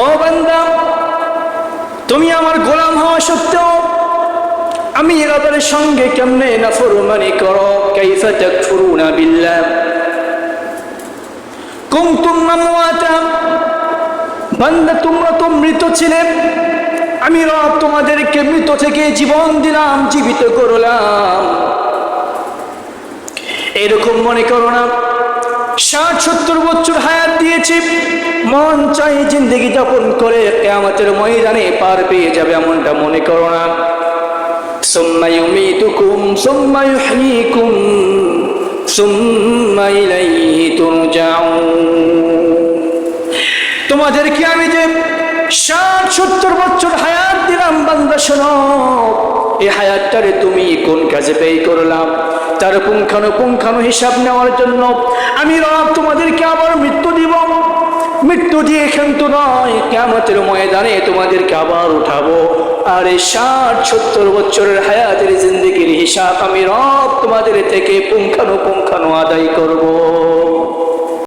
ও বান্দা, তুমি আমার গোলাম হওয়া সত্ত্বেও আমি রবের সঙ্গে কেমনে নাফরমানি করো? কাইফা তাকফুরুনা বিল্লাহ কুনতুম আমওয়াতা, বান্দা তোমরা তো মৃত ছিলে, আমি রব তোমাদেরকে মৃত থেকে জীবন দিলাম, জীবিত করলাম। এরকম মনে করো না 60-70 বছর হায়াত দিয়েছি, মন চাই জিন্দেগি যাপন করে কিয়ামতের ময়দানে পার পেয়ে যাবে, এমনটা মনে করো না। সুম্মা ইউমীতুকুম সুম্মা ইউহয়ীকুম সুম্মা ইলাইহি তুরজাউন। তোমাদেরকে আমি যে 60-70 বছর হায়াত দিলাম, বান্দা শোনো, এই হায়াতটারে তুমি কোন কাজে ব্যয় করলাম তার পুঙ্খানু হিসাব নেওয়ার জন্য আমি রব তোমাদেরকে আবার মৃত্যু দিব। মৃত্যু দিয়ে কিন্তু নয়, কিয়ামতের ময়দানে তোমাদেরকে আবার উঠাবো, আর এই 60-70 বছরের হায়াতের জিন্দেগির হিসাব আমি রব তোমাদের থেকে পুঙ্খানু আদায় করব।